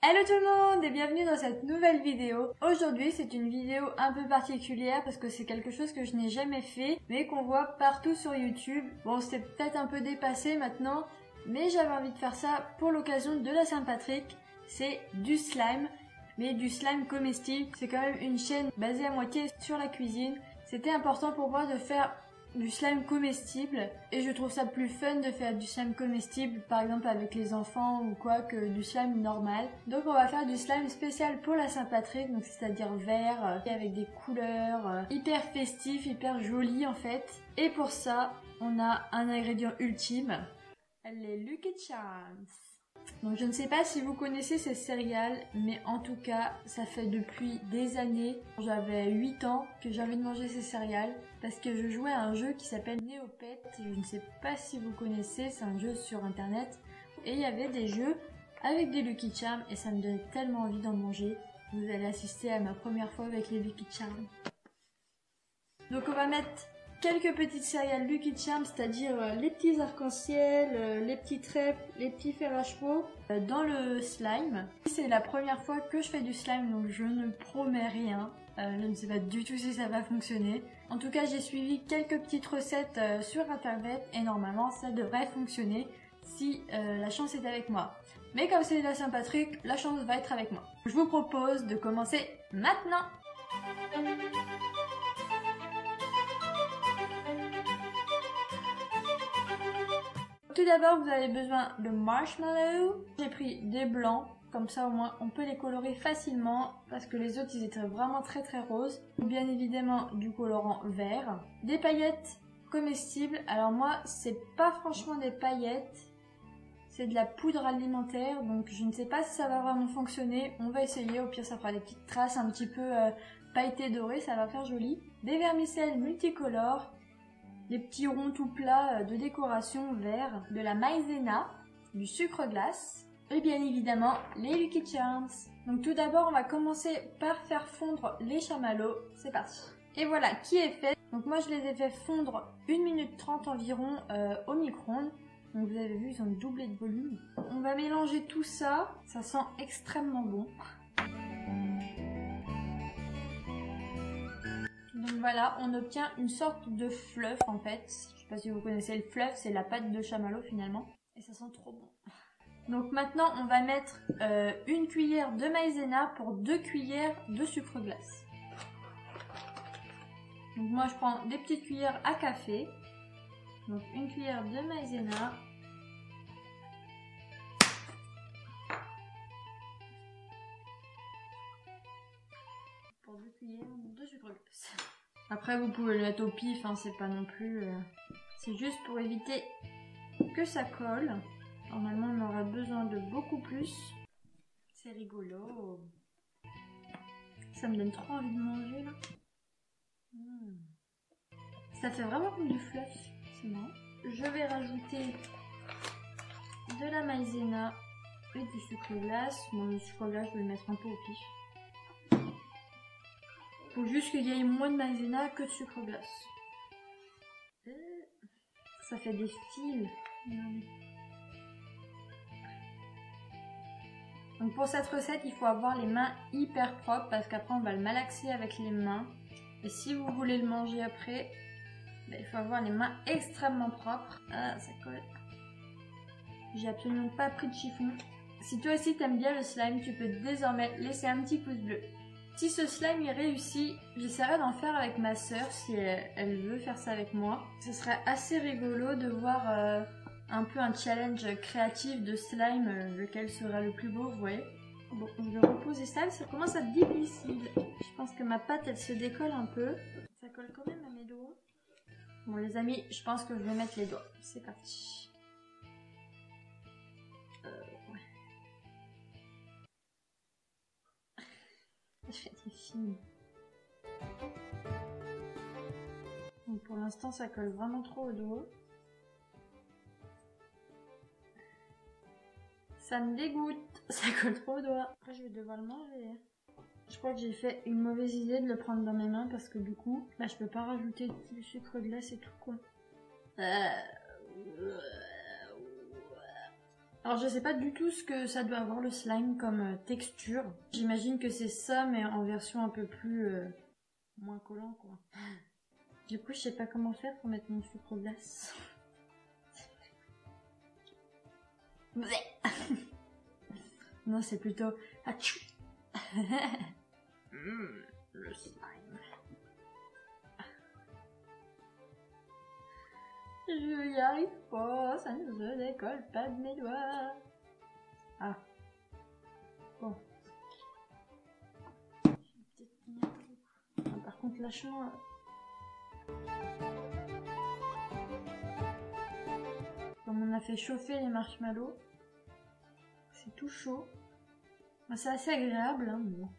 Hello tout le monde et bienvenue dans cette nouvelle vidéo. Aujourd'hui c'est une vidéo un peu particulière parce que c'est quelque chose que je n'ai jamais fait mais qu'on voit partout sur YouTube. Bon, c'est peut-être un peu dépassé maintenant, mais j'avais envie de faire ça pour l'occasion de la Saint-Patrick. C'est du slime, mais du slime comestible. C'est quand même une chaîne basée à moitié sur la cuisine. C'était important pour moi de faire du slime comestible et je trouve ça plus fun de faire du slime comestible par exemple avec les enfants ou quoi que du slime normal. Donc on va faire du slime spécial pour la Saint-Patrick, donc c'est-à-dire vert avec des couleurs hyper festifs, hyper jolies en fait. Et pour ça on a un ingrédient ultime, les Lucky Charms. Donc je ne sais pas si vous connaissez ces céréales, mais en tout cas, ça fait depuis des années, j'avais 8 ans, que j'ai envie de manger ces céréales, parce que je jouais à un jeu qui s'appelle Néopet, je ne sais pas si vous connaissez, c'est un jeu sur internet, et il y avait des jeux avec des Lucky Charms, et ça me donnait tellement envie d'en manger. Vous allez assister à ma première fois avec les Lucky Charms. Donc on va mettre quelques petites céréales Lucky Charms, c'est-à-dire les petits arcs-en-ciel, les petits trèfles, les petits fers à chevaux dans le slime. C'est la première fois que je fais du slime, donc je ne promets rien. Je ne sais pas du tout si ça va fonctionner. En tout cas, j'ai suivi quelques petites recettes sur internet et normalement ça devrait fonctionner si la chance est avec moi. Mais comme c'est la Saint-Patrick, la chance va être avec moi. Je vous propose de commencer maintenant. Tout d'abord, vous avez besoin de marshmallow. J'ai pris des blancs, comme ça au moins on peut les colorer facilement parce que les autres ils étaient vraiment très roses. Bien évidemment du colorant vert. Des paillettes comestibles. Alors moi, c'est pas franchement des paillettes, c'est de la poudre alimentaire, donc je ne sais pas si ça va vraiment fonctionner. On va essayer, au pire ça fera des petites traces un petit peu pailletées dorées, ça va faire joli. Des vermicelles multicolores. Des petits ronds tout plats de décoration vert, de la maïzena, du sucre glace et bien évidemment les Lucky Charms. Donc tout d'abord on va commencer par faire fondre les chamallows, c'est parti. Et voilà qui est fait. Donc moi je les ai fait fondre 1 minute 30 environ au micro-ondes. Donc vous avez vu, ils ont doublé de volume. On va mélanger tout ça, ça sent extrêmement bon. Donc voilà, on obtient une sorte de fluff en fait. Je sais pas si vous connaissez le fluff, c'est la pâte de chamallow finalement. Et ça sent trop bon. Donc maintenant, on va mettre 1 cuillère de maïzena pour 2 cuillères de sucre glace. Donc moi, je prends des petites cuillères à café. Donc 1 cuillère de maïzena. Pour 2 cuillères de sucre glace. Après vous pouvez le mettre au pif, hein, c'est pas non plus... C'est juste pour éviter que ça colle. Normalement on aura besoin de beaucoup plus. C'est rigolo. Ça me donne trop envie de manger là. Ça fait vraiment comme du fluff, c'est marrant. Je vais rajouter de la maïzena et du sucre glace. Bon, le sucre glace je vais le mettre un peu au pif. Faut juste qu'il y ait moins de maïzena que de sucre glace. Ça fait des fils. Donc pour cette recette, il faut avoir les mains hyper propres parce qu'après on va le malaxer avec les mains. Et si vous voulez le manger après, ben, il faut avoir les mains extrêmement propres. Ah, ça colle. J'ai absolument pas pris de chiffon. Si toi aussi t'aimes bien le slime, tu peux désormais laisser un petit pouce bleu. Si ce slime est réussi, j'essaierai d'en faire avec ma sœur si elle veut faire ça avec moi. Ce serait assez rigolo de voir un peu un challenge créatif de slime, lequel sera le plus beau, vous voyez. Bon, je vais reposer ça, ça commence à être difficile. Je pense que ma pâte elle se décolle un peu. Ça colle quand même à mes doigts. Bon les amis, je pense que je vais mettre les doigts. C'est parti. Ouais. Je fais des films. Donc pour l'instant ça colle vraiment trop au dos. Ça me dégoûte, ça colle trop au doigt. Après je vais devoir le manger. Je crois que j'ai fait une mauvaise idée de le prendre dans mes mains parce que du coup, bah, je peux pas rajouter du sucre glace et tout quoi. Alors je sais pas du tout ce que ça doit avoir le slime comme texture. J'imagine que c'est ça mais en version un peu plus moins collant quoi. Du coup je sais pas comment faire pour mettre mon sucre glace. Non c'est plutôt achou. Le slime. Je y arrive pas, ça ne se décolle pas de mes doigts. Ah. Bon. Ah, par contre, lâche-moi. Comme on a fait chauffer les marshmallows, c'est tout chaud. Bah, c'est assez agréable, hein, mais bon.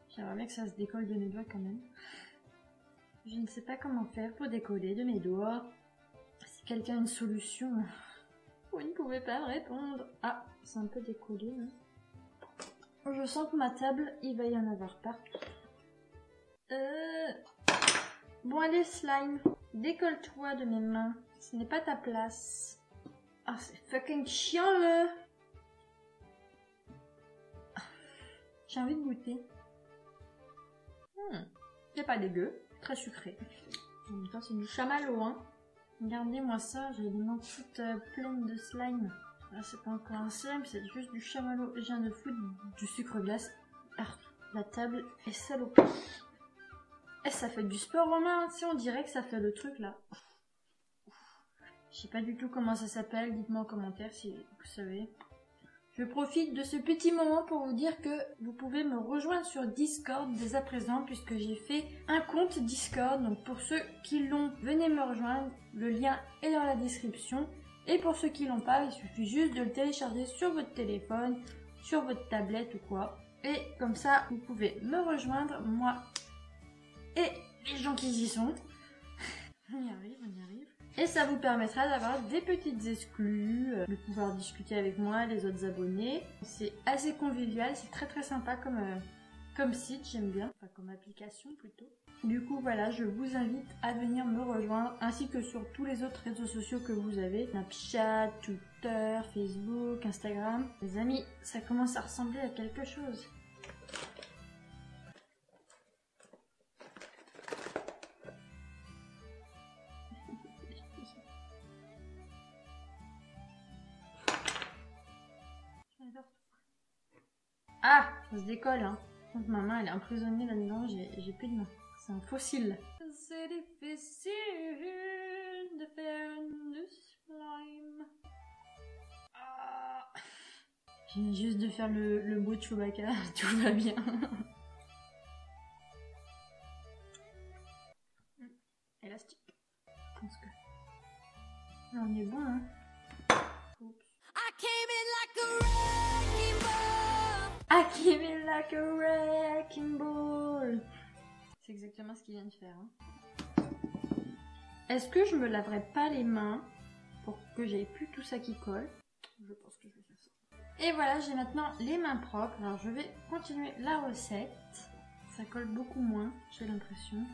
J'aimerais bien que ça se décolle de mes doigts quand même. Je ne sais pas comment faire pour décoller de mes doigts. Si quelqu'un a une solution, vous ne pouvez pas me répondre. Ah, c'est un peu décollé. Hein. Je sens que ma table, il va y en avoir partout. Bon allez slime, décolle-toi de mes mains. Ce n'est pas ta place. Ah, c'est fucking chiant là. J'ai envie de goûter. C'est pas dégueu. Très sucré. En même temps, c'est du chamallow, hein. Regardez-moi ça, j'ai les mains toutes pleines de slime. Là, c'est pas encore un slime, c'est juste du chamallow. Je viens de foutre du sucre glace. Ah, la table est salopée. Et ça fait du sport en main, tu sais, on dirait que ça fait le truc là. Je sais pas du tout comment ça s'appelle, dites-moi en commentaire si vous savez. Je profite de ce petit moment pour vous dire que vous pouvez me rejoindre sur Discord dès à présent puisque j'ai fait un compte Discord. Donc pour ceux qui l'ont, venez me rejoindre. Le lien est dans la description. Et pour ceux qui l'ont pas, il suffit juste de le télécharger sur votre téléphone, sur votre tablette ou quoi. Et comme ça, vous pouvez me rejoindre, moi et les gens qui y sont. On y arrive, on y arrive. Et ça vous permettra d'avoir des petites exclus, de pouvoir discuter avec moi, les autres abonnés. C'est assez convivial, c'est très sympa comme site, j'aime bien. Enfin, comme application plutôt. Du coup, voilà, je vous invite à venir me rejoindre, ainsi que sur tous les autres réseaux sociaux que vous avez. Snapchat, Twitter, Facebook, Instagram. Les amis, ça commence à ressembler à quelque chose. Ah, ça se décolle, hein. Donc ma main, elle est emprisonnée là-dedans, j'ai plus de main. C'est un fossile. C'est difficile de faire du slime. Ah. Je viens juste de faire le beau de Chewbacca, tout va bien. Élastique. Je pense que... Là, on est bon, hein. Oups. I came in like a wrecking ball. C'est exactement ce qu'il vient de faire. Hein. Est-ce que je me laverai pas les mains pour que j'aie plus tout ça qui colle? Je pense que je vais faire ça. Et voilà, j'ai maintenant les mains propres. Alors je vais continuer la recette. Ça colle beaucoup moins, j'ai l'impression.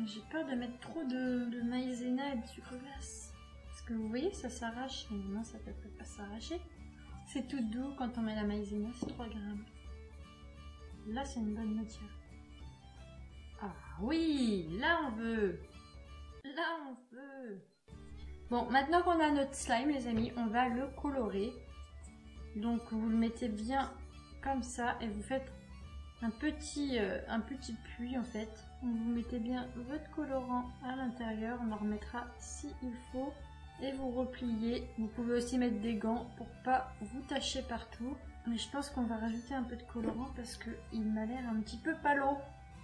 J'ai peur de mettre trop de maïzena et de sucre glace. Parce que vous voyez, ça s'arrache. Non, ça peut pas s'arracher. C'est tout doux quand on met la maïzena, c'est 3 grammes. Là, c'est une bonne matière. Ah oui, là on veut. Là on veut. Bon, maintenant qu'on a notre slime, les amis, on va le colorer. Donc vous le mettez bien comme ça et vous faites un petit puits en fait. Vous mettez bien votre colorant à l'intérieur. On en remettra si il faut. Et vous repliez. Vous pouvez aussi mettre des gants pour pas vous tacher partout. Mais je pense qu'on va rajouter un peu de colorant parce qu'il m'a l'air un petit peu palo.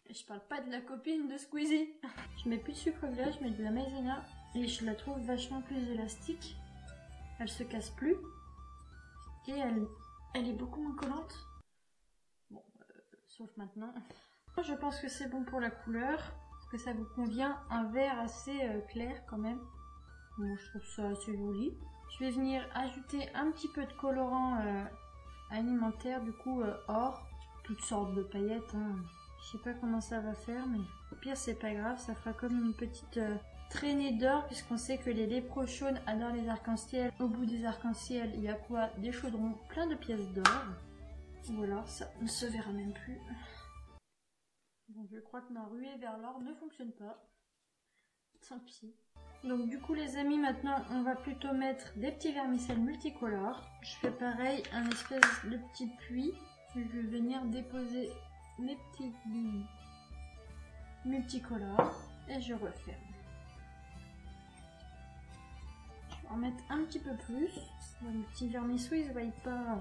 Et je parle pas de la copine de Squeezie. Je mets plus de sucre glace, je mets de la maïzena. Et je la trouve vachement plus élastique. Elle se casse plus. Et elle est beaucoup moins collante. Bon, sauf maintenant. Je pense que c'est bon pour la couleur. Parce que ça vous convient. Un vert assez clair quand même. Bon, je trouve ça assez joli. Je vais venir ajouter un petit peu de colorant alimentaire, du coup or, toutes sortes de paillettes. Hein. Je sais pas comment ça va faire, mais au pire c'est pas grave, ça fera comme une petite traînée d'or, puisqu'on sait que les léprochaunes adorent les arcs-en-ciel. Au bout des arcs-en-ciel, il y a quoi? Des chaudrons pleins de pièces d'or. Voilà, ça ne se verra même plus. Bon, je crois que ma ruée vers l'or ne fonctionne pas. Tant pis. Donc du coup les amis, maintenant on va plutôt mettre des petits vermicelles multicolores. Je fais pareil, un espèce de petit puits. Je vais venir déposer mes petites billes multicolores et je referme. Je vais en mettre un petit peu plus. Le petit vermisseau il se voit pas.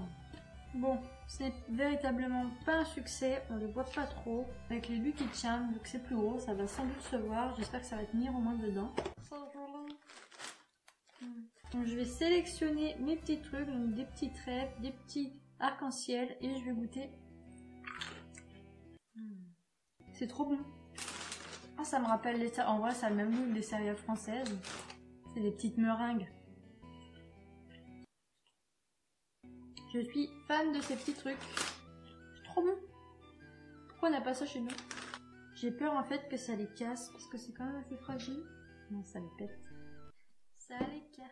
Bon, c'est véritablement pas un succès, on le voit pas trop. Avec les Lucky Charms, vu que c'est plus gros, ça va sans doute se voir. J'espère que ça va tenir au moins dedans. Donc, je vais sélectionner mes petits trucs, donc des petits trèfles, des petits arcs-en-ciel et je vais goûter. C'est trop bon. Ah, ça me rappelle les... En vrai, ça a le même goût que des céréales françaises. C'est des petites meringues. Je suis fan de ces petits trucs. C'est trop bon. Pourquoi on n'a pas ça chez nous? J'ai peur en fait que ça les casse parce que c'est quand même assez fragile. Non, ça les pète. Ça les casse.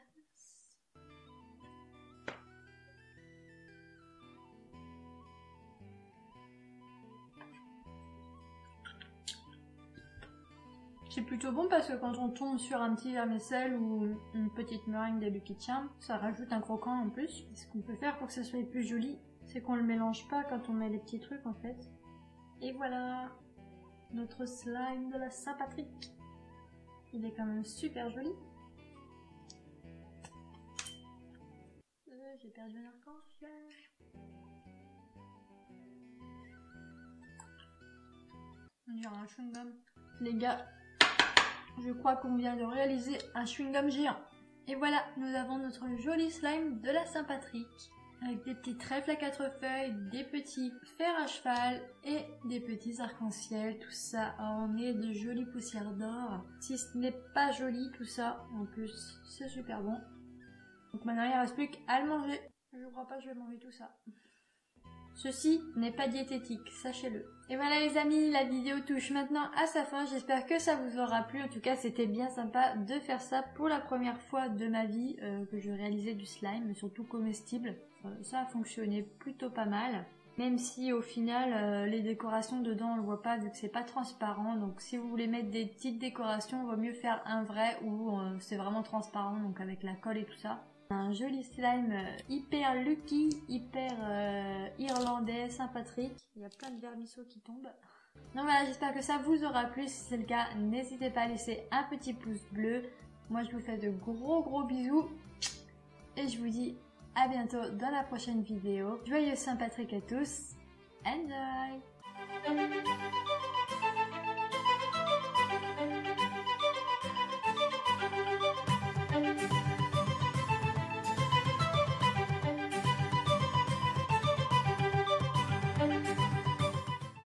C'est plutôt bon parce que quand on tombe sur un petit vermicelle ou une petite meringue des Lucky Charms, ça rajoute un croquant en plus. Et ce qu'on peut faire pour que ça soit plus joli, c'est qu'on le mélange pas quand on met les petits trucs en fait. Et voilà, notre slime de la Saint-Patrick. Il est quand même super joli. J'ai perdu un arc-en-ciel. On dirait un chewing-gum. Les gars, je crois qu'on vient de réaliser un chewing-gum géant. Et voilà, nous avons notre joli slime de la Saint-Patrick. Avec des petits trèfles à 4 feuilles, des petits fers à cheval et des petits arcs-en-ciel. Tout ça orné de jolies poussières d'or. Si ce n'est pas joli tout ça, en plus c'est super bon. Donc maintenant il ne reste plus qu'à le manger. Je crois pas que je vais manger tout ça. Ceci n'est pas diététique, sachez-le. Et voilà les amis, la vidéo touche maintenant à sa fin. J'espère que ça vous aura plu. En tout cas, c'était bien sympa de faire ça pour la première fois de ma vie que je réalisais du slime, surtout comestible. Ça a fonctionné plutôt pas mal. Même si au final, les décorations dedans, on le voit pas vu que c'est pas transparent. Donc si vous voulez mettre des petites décorations, il vaut mieux faire un vrai où c'est vraiment transparent, donc avec la colle et tout ça. Un joli slime hyper lucky, hyper irlandais, Saint-Patrick. Il y a plein de vermisseaux qui tombent. Donc voilà, j'espère que ça vous aura plu. Si c'est le cas, n'hésitez pas à laisser un petit pouce bleu. Moi, je vous fais de gros bisous. Et je vous dis à bientôt dans la prochaine vidéo. Joyeux Saint-Patrick à tous. Enjoy!